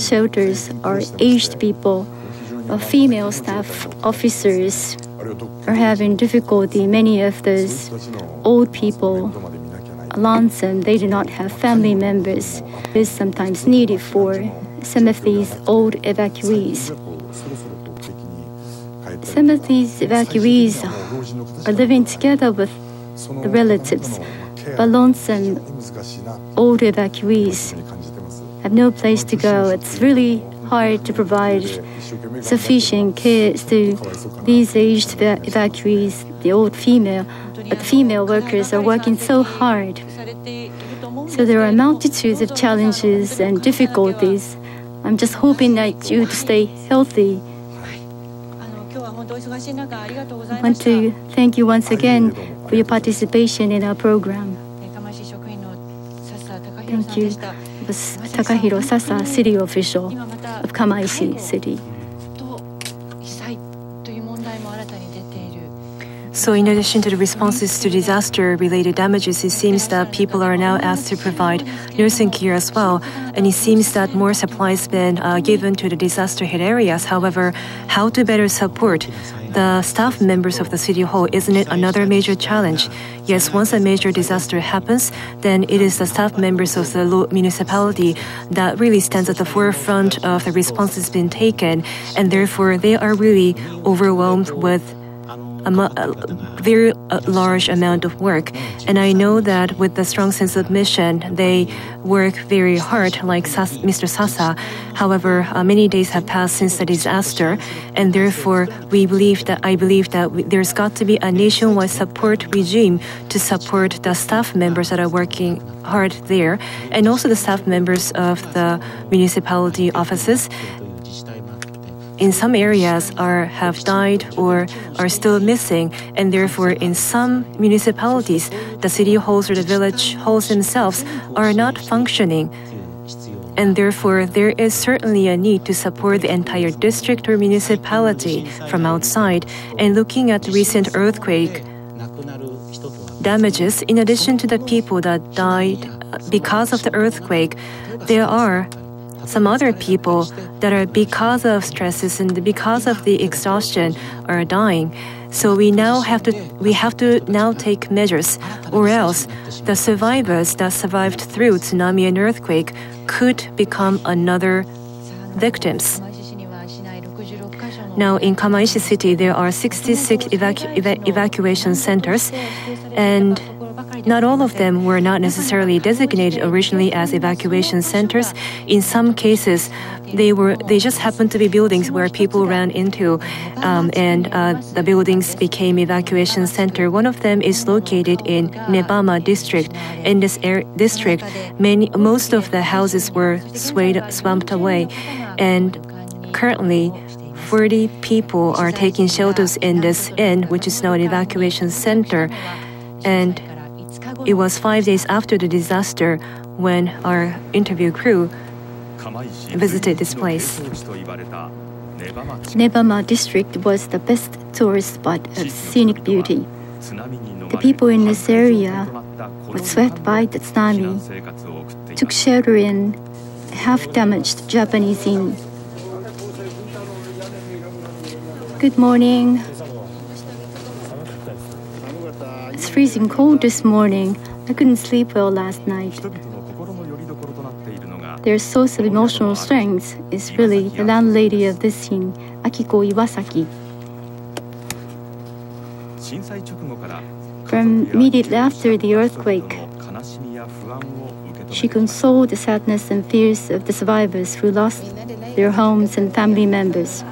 shelters are aged people. Female staff officers are having difficulty. Many of those old people, lonesome, they do not have family members. It is sometimes needed for some of these old evacuees. Some of these evacuees are living together with the relatives, but lonesome old evacuees have no place to go. It's really hard to provide sufficient care to these aged evacuees, the old female, but the female workers are working so hard. So there are multitudes of challenges and difficulties. I'm just hoping that you stay healthy. I want to thank you once again for your participation in our program. Thank you. It was Takahiro Sasa, city official of Kamaishi City. So in addition to the responses to disaster-related damages, it seems that people are now asked to provide nursing care as well. And it seems that more supplies have been given to the disaster-hit areas. However, how to better support the staff members of the City Hall, isn't it another major challenge? Yes, once a major disaster happens, then it is the staff members of the municipality that really stands at the forefront of the responses being taken. And therefore, they are really overwhelmed with a very large amount of work. And I know that with the strong sense of mission, they work very hard, like Mr. Sasa. However, many days have passed since the disaster, and therefore I believe that there's got to be a nationwide support regime to support the staff members that are working hard there, and also the staff members of the municipality offices. In some areas have died or are still missing, and therefore in some municipalities, the city halls or the village halls themselves are not functioning. And therefore, there is certainly a need to support the entire district or municipality from outside. And looking at the recent earthquake damages, in addition to the people that died because of the earthquake, there are some other people that are, because of stresses and because of the exhaustion, are dying. So we have to now take measures, or else the survivors that survived through tsunami and earthquake could become another victims. Now in Kamaishi City, there are 66 evacuation centers, and not all of them were not necessarily designated originally as evacuation centers. In some cases, they just happened to be buildings where people ran into, and the buildings became evacuation center. One of them is located in Nebama district. In this district, most of the houses were swamped away, and currently 40 people are taking shelters in this inn, which is now an evacuation center. And it was 5 days after the disaster when our interview crew visited this place. Nebama district was the best tourist spot of scenic beauty. The people in this area were swept by the tsunami, took shelter in half-damaged Japanese inn. Good morning. It's freezing cold this morning. I couldn't sleep well last night. Their source of emotional strength is really the landlady of this scene, Akiko Iwasaki. From immediately after the earthquake, she consoled the sadness and fears of the survivors who lost their homes and family members.